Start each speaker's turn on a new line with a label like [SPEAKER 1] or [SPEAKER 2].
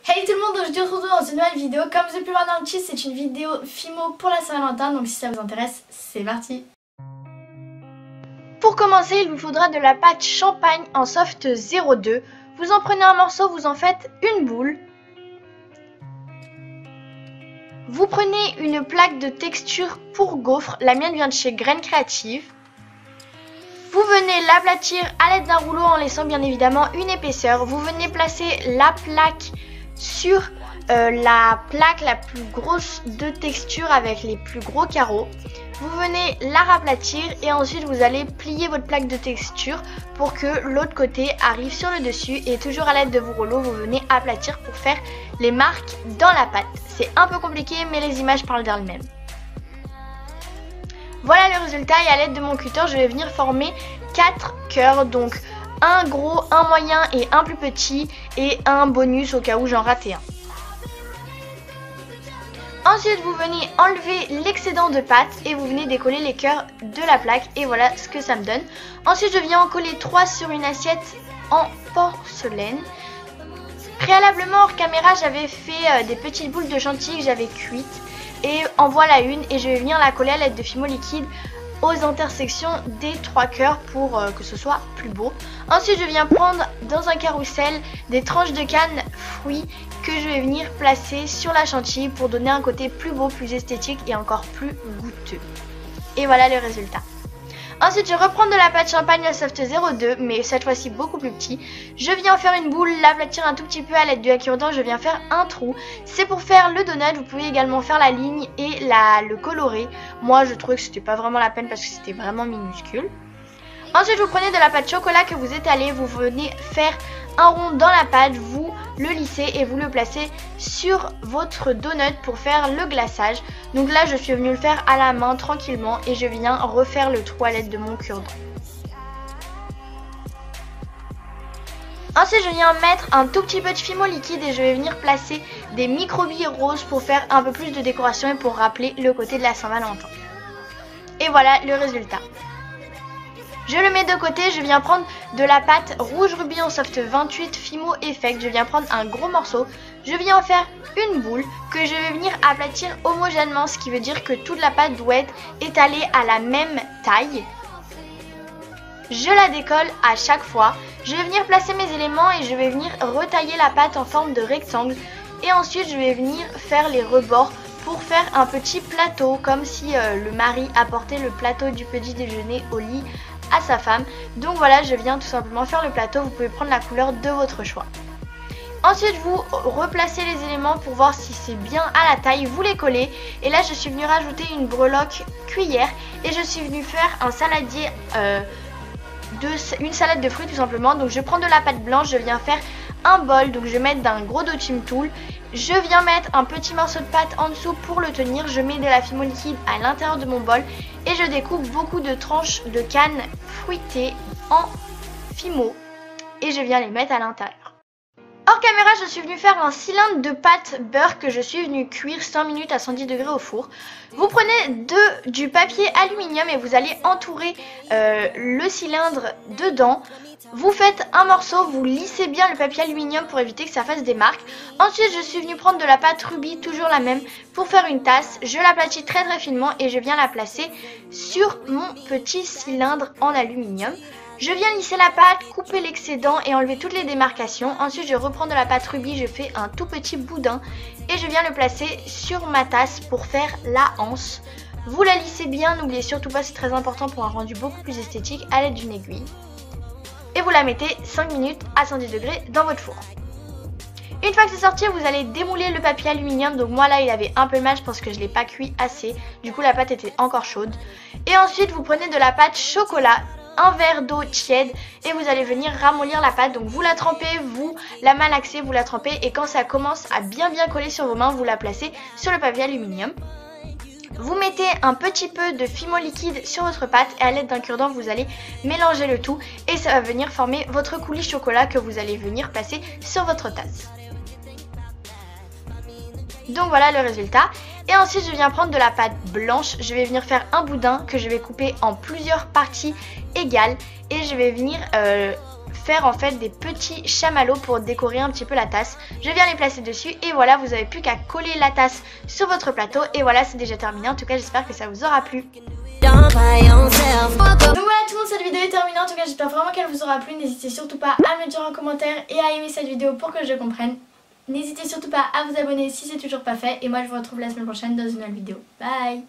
[SPEAKER 1] Hey tout le monde, aujourd'hui on se retrouve dans une nouvelle vidéo. Comme vous avez pu voir dans le titre, c'est une vidéo Fimo pour la Saint-Valentin, donc si ça vous intéresse, c'est parti. Pour commencer, il vous faudra de la pâte champagne en soft 0,2. Vous en prenez un morceau, vous en faites une boule. Vous prenez une plaque de texture pour gaufre, la mienne vient de chez Graines Créatives. Vous venez l'aplatir à l'aide d'un rouleau en laissant bien évidemment une épaisseur. Vous venez placer la plaque sur la plaque la plus grosse de texture avec les plus gros carreaux. Vous venez la raplatir et ensuite vous allez plier votre plaque de texture pour que l'autre côté arrive sur le dessus et toujours à l'aide de vos rouleaux vous venez aplatir pour faire les marques dans la pâte. C'est un peu compliqué mais les images parlent d'elles-mêmes. Voilà le résultat et à l'aide de mon cutter je vais venir former 4 cœurs, donc un gros, un moyen et un plus petit et un bonus au cas où j'en ratais un. Ensuite vous venez enlever l'excédent de pâte et vous venez décoller les cœurs de la plaque et voilà ce que ça me donne. Ensuite je viens en coller 3 sur une assiette en porcelaine. Préalablement hors caméra j'avais fait des petites boules de chantilly que j'avais cuites. Et en voilà une et je vais venir la coller à l'aide de Fimo liquide aux intersections des 3 cœurs pour que ce soit plus beau. Ensuite je viens prendre dans un carrousel des tranches de canne fruits que je vais venir placer sur la chantilly pour donner un côté plus beau, plus esthétique et encore plus goûteux. Et voilà le résultat. Ensuite je reprends de la pâte champagne à soft 0,2 mais cette fois-ci beaucoup plus petit. Je viens en faire une boule, l'aplatir un tout petit peu à l'aide du cure-dent, je viens faire un trou. C'est pour faire le donut, vous pouvez également faire la ligne et le colorer. Moi je trouvais que c'était pas vraiment la peine parce que c'était vraiment minuscule. Ensuite vous prenez de la pâte chocolat que vous étalez, vous venez faire un rond dans la pâte, vous le lissez et vous le placez sur votre donut pour faire le glaçage. Donc là je suis venue le faire à la main tranquillement et je viens refaire le trou à l'aide de mon cure-dent. Ensuite je viens mettre un tout petit peu de Fimo liquide et je vais venir placer des micro-billes roses pour faire un peu plus de décoration et pour rappeler le côté de la Saint-Valentin. Et voilà le résultat. Je le mets de côté, je viens prendre de la pâte rouge rubis en soft 28 Fimo Effect. Je viens prendre un gros morceau, je viens en faire une boule que je vais venir aplatir homogènement, ce qui veut dire que toute la pâte doit être étalée à la même taille. Je la décolle à chaque fois. Je vais venir placer mes éléments et je vais venir retailler la pâte en forme de rectangle. Et ensuite je vais venir faire les rebords pour faire un petit plateau, comme si le mari apportait le plateau du petit déjeuner au lit à sa femme. Donc voilà, je viens tout simplement faire le plateau, vous pouvez prendre la couleur de votre choix. Ensuite vous replacez les éléments pour voir si c'est bien à la taille, vous les collez et là je suis venue rajouter une breloque cuillère et je suis venue faire un saladier, une salade de fruits tout simplement. Donc je prends de la pâte blanche, je viens faire un bol, donc je vais mettre d'un gros dotim tool. Je viens mettre un petit morceau de pâte en dessous pour le tenir. Je mets de la Fimo liquide à l'intérieur de mon bol et je découpe beaucoup de tranches de canne fruitée en Fimo et je viens les mettre à l'intérieur. Hors caméra, je suis venue faire un cylindre de pâte beurre que je suis venue cuire 100 minutes à 110 degrés au four. Vous prenez du papier aluminium et vous allez entourer le cylindre dedans. Vous faites un morceau, vous lissez bien le papier aluminium pour éviter que ça fasse des marques. Ensuite, je suis venue prendre de la pâte rubis, toujours la même, pour faire une tasse. Je l'aplatis très très finement et je viens la placer sur mon petit cylindre en aluminium. Je viens lisser la pâte, couper l'excédent et enlever toutes les démarcations. Ensuite, je reprends de la pâte rubis, je fais un tout petit boudin et je viens le placer sur ma tasse pour faire la anse. Vous la lissez bien, n'oubliez surtout pas, c'est très important pour un rendu beaucoup plus esthétique à l'aide d'une aiguille. Et vous la mettez 5 minutes à 110 degrés dans votre four. Une fois que c'est sorti, vous allez démouler le papier aluminium. Donc moi là il avait un peu mal, je pense que je ne l'ai pas cuit assez. Du coup la pâte était encore chaude. Et ensuite vous prenez de la pâte chocolat, un verre d'eau tiède et vous allez venir ramollir la pâte. Donc vous la trempez, vous la malaxez, vous la trempez et quand ça commence à bien coller sur vos mains, vous la placez sur le papier aluminium. Vous mettez un petit peu de Fimo liquide sur votre pâte et à l'aide d'un cure-dent vous allez mélanger le tout et ça va venir former votre coulis chocolat que vous allez venir placer sur votre tasse. Donc voilà le résultat. Et ensuite je viens prendre de la pâte blanche, je vais venir faire un boudin que je vais couper en plusieurs parties égales et je vais venir faire en fait des petits chamallows pour décorer un petit peu la tasse. Je viens les placer dessus et voilà, vous n'avez plus qu'à coller la tasse sur votre plateau. Et voilà, c'est déjà terminé. En tout cas, j'espère que ça vous aura plu. Donc voilà tout le monde, cette vidéo est terminée. En tout cas, j'espère vraiment qu'elle vous aura plu. N'hésitez surtout pas à me le dire en commentaire et à aimer cette vidéo pour que je comprenne. N'hésitez surtout pas à vous abonner si c'est toujours pas fait. Et moi, je vous retrouve la semaine prochaine dans une nouvelle vidéo. Bye.